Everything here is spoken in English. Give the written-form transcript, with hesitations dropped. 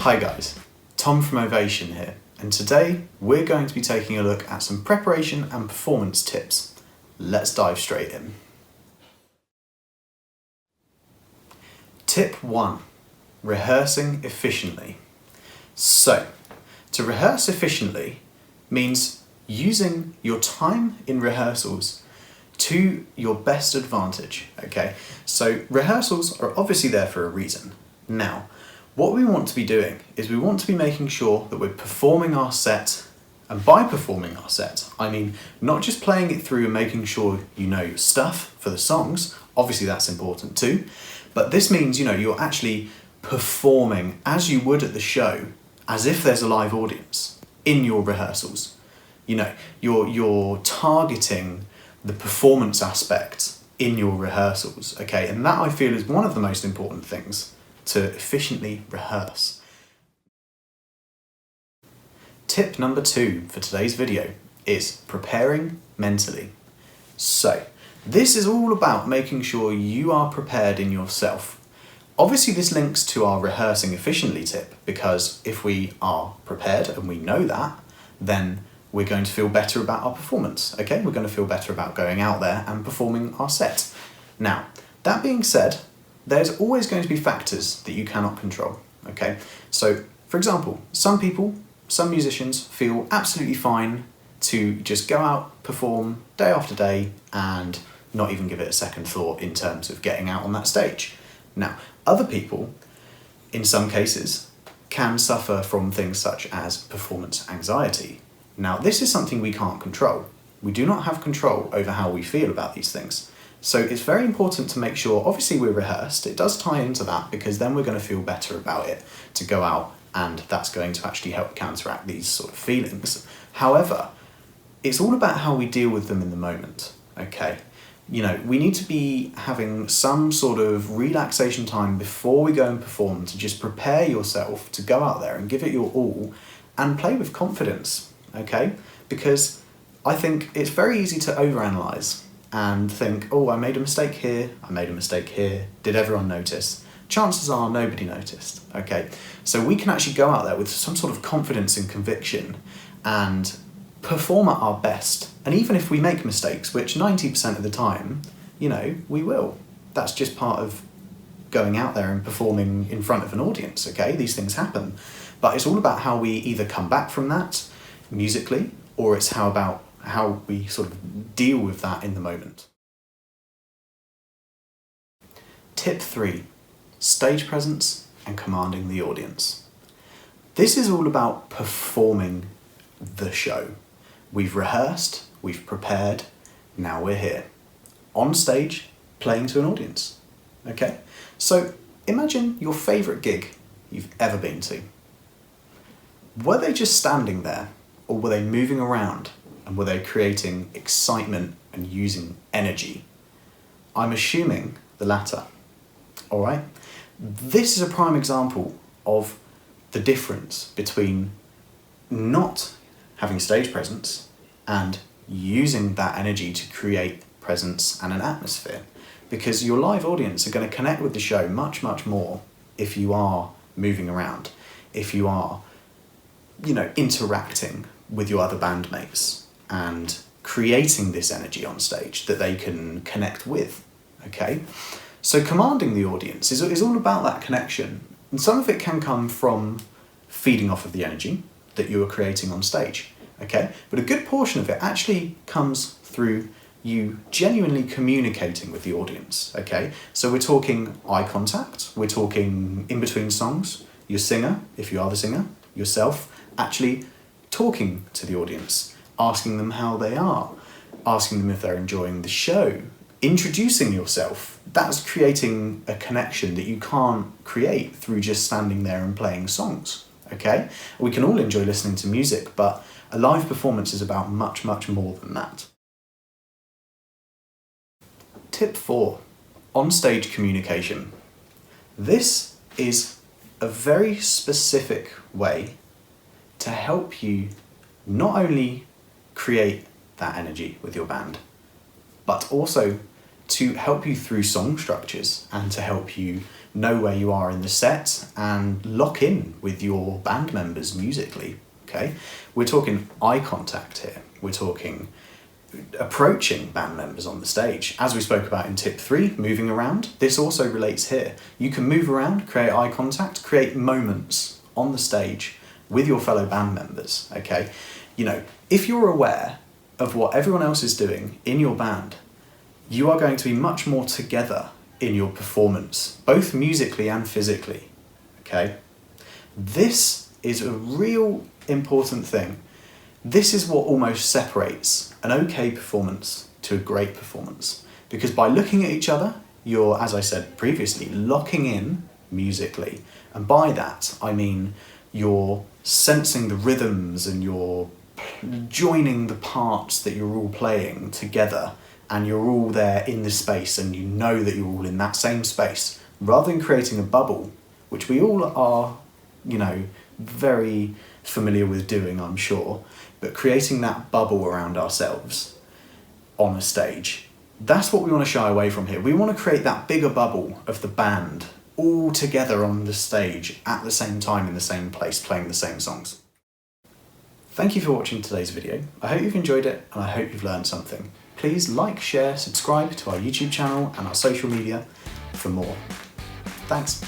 Hi guys, Tom from Ovation here, and today we're going to be taking a look at some preparation and performance tips. Let's dive straight in. Tip 1. Rehearsing efficiently. So, to rehearse efficiently means using your time in rehearsals to your best advantage, okay? So rehearsals are obviously there for a reason. Now, what we want to be doing is we want to be making sure that we're performing our set, and by performing our set, I mean not just playing it through and making sure you know your stuff for the songs, obviously that's important too, but this means, you're actually performing as you would at the show, as if there's a live audience in your rehearsals. You're targeting the performance aspect in your rehearsals, okay? And that I feel is one of the most important things to efficiently rehearse. Tip number 2 for today's video is preparing mentally. So, this is all about making sure you are prepared in yourself. Obviously this links to our rehearsing efficiently tip, because if we are prepared and we know that, then we're going to feel better about our performance, okay? We're going to feel better about going out there and performing our set. Now, that being said, there's always going to be factors that you cannot control, okay? So, for example, some musicians feel absolutely fine to just go out, perform day after day, and not even give it a second thought in terms of getting out on that stage. Now, other people, in some cases, can suffer from things such as performance anxiety. Now, this is something we can't control. We do not have control over how we feel about these things. So it's very important to make sure, obviously we're rehearsed, it does tie into that, because then we're going to feel better about it to go out, and that's going to actually help counteract these sort of feelings. However, it's all about how we deal with them in the moment, okay? We need to be having some sort of relaxation time before we go and perform to just prepare yourself to go out there and give it your all and play with confidence, okay? Because I think it's very easy to overanalyze and think, oh, I made a mistake here, did everyone notice? Chances are nobody noticed, okay? So we can actually go out there with some sort of confidence and conviction and perform at our best. And even if we make mistakes, which 90% of the time, we will. That's just part of going out there and performing in front of an audience, okay? These things happen. But it's all about how we either come back from that musically, or it's how we sort of deal with that in the moment. Tip 3, stage presence and commanding the audience. This is all about performing the show. We've rehearsed, we've prepared, now we're here. On stage, playing to an audience, okay? So imagine your favourite gig you've ever been to. Were they just standing there, or were they moving around, and were they creating excitement and using energy? I'm assuming the latter, all right? This is a prime example of the difference between not having stage presence and using that energy to create presence and an atmosphere. Because your live audience are going to connect with the show much, much more if you are moving around, if you are, interacting with your other bandmates and creating this energy on stage that they can connect with, okay? So commanding the audience is all about that connection. And some of it can come from feeding off of the energy that you are creating on stage, okay? But a good portion of it actually comes through you genuinely communicating with the audience, okay? So we're talking eye contact, we're talking in between songs, your singer, if you are the singer, yourself, actually talking to the audience, asking them how they are, asking them if they're enjoying the show, introducing yourself. That's creating a connection that you can't create through just standing there and playing songs, okay? We can all enjoy listening to music, but a live performance is about much, much more than that. Tip 4, on-stage communication. This is a very specific way to help you not only create that energy with your band, but also to help you through song structures and to help you know where you are in the set and lock in with your band members musically, okay? We're talking eye contact here. We're talking approaching band members on the stage. As we spoke about in tip 3, moving around, this also relates here. You can move around, create eye contact, create moments on the stage with your fellow band members, okay? You know, if you're aware of what everyone else is doing in your band, you are going to be much more together in your performance, both musically and physically, okay? This is a real important thing. This is what almost separates an okay performance to a great performance. Because by looking at each other, you're, as I said previously, locking in musically. And by that, I mean you're sensing the rhythms and you're joining the parts that you're all playing together, and you're all there in the space and you know that you're all in that same space, rather than creating a bubble, which we all are, you know, very familiar with doing, I'm sure, but creating that bubble around ourselves on a stage, that's what we want to shy away from here. We want to create that bigger bubble of the band all together on the stage at the same time in the same place playing the same songs. Thank you for watching today's video. I hope you've enjoyed it and I hope you've learned something. Please like, share, subscribe to our YouTube channel and our social media for more. Thanks.